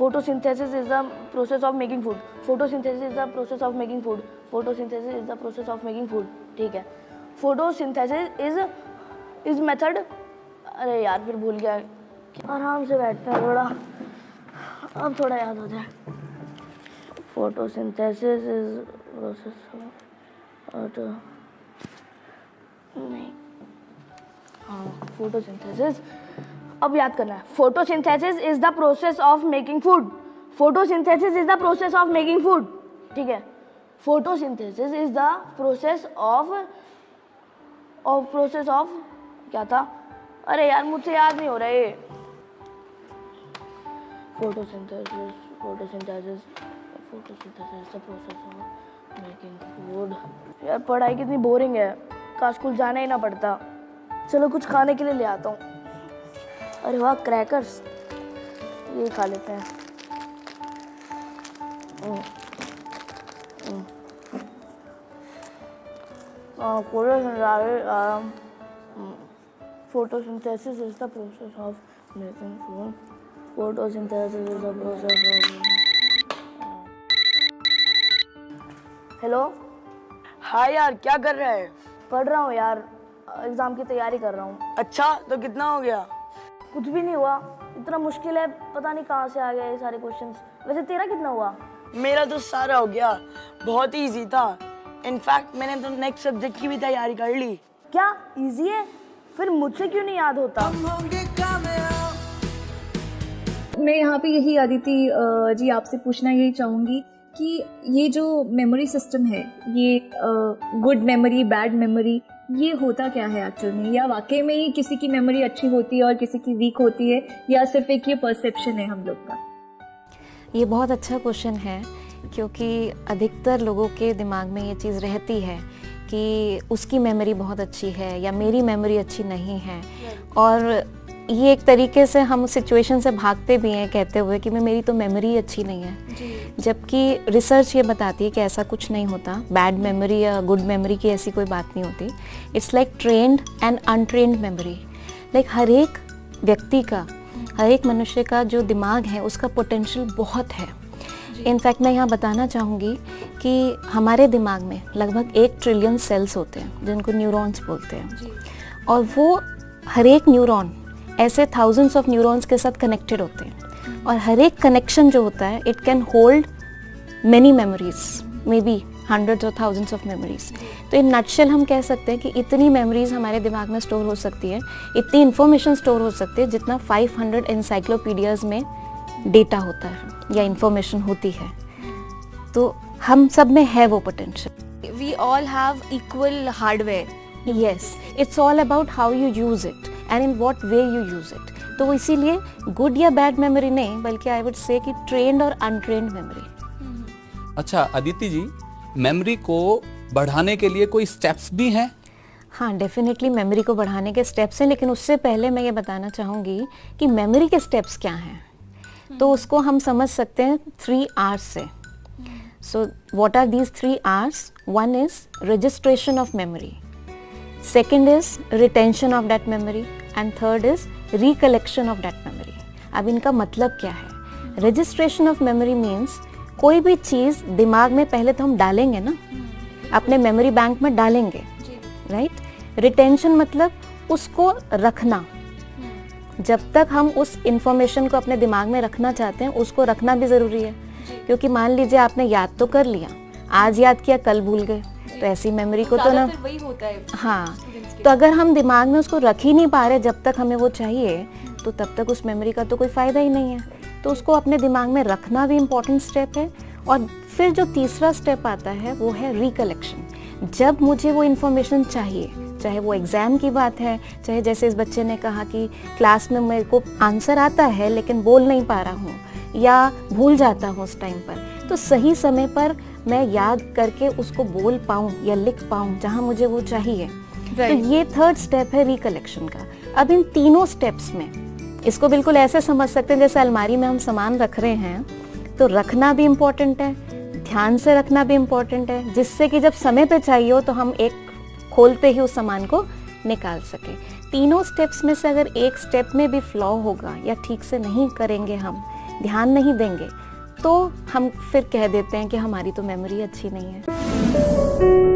Photosynthesis is the process of making food. Photosynthesis is the process of making food. Photosynthesis is the process of making food. ठीक है. Photosynthesis is method. अरे यार फिर भूल गया. आराम से बैठते हैं थोड़ा. अब थोड़ा याद हो जाए. Photosynthesis is process of नहीं. हाँ, photosynthesis. अब याद करना है. Photosynthesis is the process of making food. Photosynthesis is the process of making food. ठीक है. Photosynthesis is the process of क्या था? अरे यार मुझसे याद नहीं हो रहा है. Photosynthesis the process of making food. यार पढ़ाई कितनी बोरिंग है. काश स्कूल जाना ही ना पड़ता. चलो कुछ खाने के लिए ले आता हूँ. अरे वाह क्रैकर्स. ये खा लेते हैं. Photosynthesis is the process of making food. Photosynthesis is the process of. Hello. हाँ यार क्या कर रहा है? पढ़ रहा हूँ यार. एग्जाम की तैयारी कर रहा हूँ. अच्छा तो कितना हो गया? कुछ भी नहीं हुआ. इतना मुश्किल है. पता नहीं कहाँ से आ गए ये सारे क्वेश्चंस. वैसे तेरा कितना हुआ? मेरा तो सारा हो गया. बहुत ही इजी था. इनफैक्ट मैंने तो नेक्स्ट सब्जेक्ट की भी तैयारी कर ली. क्या इजी है? फिर मुझसे क्यों नहीं याद होता? मैं यहाँ पे यही अदिति जी आपसे पूछना यही चाहूँगी कि ये जो मेमोरी सिस्टम है, ये गुड मेमोरी, बैड मेमोरी, ये होता क्या है एक्चुअल में? या वाकई में ही किसी की मेमोरी अच्छी होती है और किसी की वीक होती है, या सिर्फ एक ये परसेप्शन है हम लोग का? ये बहुत अच्छा क्वेश्चन है, क्योंकि अधिकतर लोगों के दिमाग में ये चीज़ रहती है कि उसकी मेमोरी बहुत अच्छी है या मेरी मेमोरी अच्छी नहीं है. और ये एक तरीके से हम सिचुएशन से भागते भी हैं कहते हुए कि मेरी तो मेमोरी अच्छी नहीं है. जबकि रिसर्च ये बताती है कि ऐसा कुछ नहीं होता. बैड मेमोरी या गुड मेमोरी की ऐसी कोई बात नहीं होती. It's like trained and untrained memory. Like हर एक व्यक्ति का, हर एक मनुष्य का जो दिमाग है उसका पोटेंशियल बहुत है. इनफैक्ट मैं यहाँ बताना चाहूँगी कि हमारे दिमाग में लगभग 1 ट्रिलियन सेल्स होते हैं जिनको न्यूरॉन्स बोलते हैं. और वो हर एक न्यूरॉन ऐसे थाउजेंड्स ऑफ न्यूरॉन्स के साथ कनेक्टेड होते हैं. और हर एक कनेक्शन जो होता है it can hold many memories, may be hundreds और थाउजेंड्स ऑफ मेमोरीज. तो इन नटशेल हम कह सकते हैं कि इतनी मेमोरीज हमारे दिमाग में स्टोर हो सकती है, इतनी इन्फॉर्मेशन स्टोर हो सकती है जितना 500 एनसाइक्लोपीडियाज में डेटा होता है या इंफॉर्मेशन होती है. तो हम सब में है वो potential. We all have equal hardware. Yes, it's all about how you use it and in what way you use it. तो इसीलिए गुड या बैड मेमोरी नहीं, बल्कि आई वुड से कि ट्रेंड और अनट्रेंड मेमोरी. अच्छा अदिति जी, मेमोरी को बढ़ाने के लिए कोई स्टेप्स भी हैं? हाँ, डेफिनेटली मेमोरी को बढ़ाने के स्टेप्स हैं, लेकिन उससे पहले मैं ये बताना चाहूँगी कि मेमोरी के स्टेप्स क्या हैं. तो उसको हम समझ सकते हैं 3 R's से. So what are these 3 R's? One is registration of memory, second is retention of that memory, and third is recollection of that memory. अब इनका मतलब क्या है? रजिस्ट्रेशन ऑफ मेमोरी मीन्स कोई भी चीज़ दिमाग में पहले तो हम डालेंगे ना, अपने मेमोरी बैंक में डालेंगे, राइट. रिटेंशन मतलब उसको रखना. जब तक हम उस इंफॉर्मेशन को अपने दिमाग में रखना चाहते हैं उसको रखना भी ज़रूरी है, क्योंकि मान लीजिए आपने याद तो कर लिया, आज याद किया कल भूल गए, तो ऐसी मेमोरी को तो ना, वही होता है. हाँ. तो अगर हम दिमाग में उसको रख ही नहीं पा रहे जब तक हमें वो चाहिए, तो तब तक उस मेमोरी का तो कोई फ़ायदा ही नहीं है. तो उसको अपने दिमाग में रखना भी इम्पॉर्टेंट स्टेप है. और फिर जो तीसरा स्टेप आता है वो है रिकलेक्शन. जब मुझे वो इन्फॉर्मेशन चाहिए, चाहे वो एग्ज़ाम की बात है, चाहे जैसे इस बच्चे ने कहा कि क्लास में मेरे को आंसर आता है लेकिन बोल नहीं पा रहा हूँ या भूल जाता हूँ उस टाइम पर, तो सही समय पर मैं याद करके उसको बोल पाऊँ या लिख पाऊँ जहाँ मुझे वो चाहिए. तो ये थर्ड स्टेप है रिकलेक्शन का. अब इन तीनों स्टेप्स में इसको बिल्कुल ऐसे समझ सकते हैं जैसे अलमारी में हम सामान रख रहे हैं, तो रखना भी इम्पोर्टेंट है, ध्यान से रखना भी इम्पोर्टेंट है, जिससे कि जब समय पे चाहिए हो तो हम एक खोलते ही उस सामान को निकाल सकें. तीनों स्टेप्स में से अगर एक स्टेप में भी फ्लॉ होगा या ठीक से नहीं करेंगे हम ध्यान नहीं देंगे तो हम फिर कह देते हैं कि हमारी तो मेमोरी अच्छी नहीं है।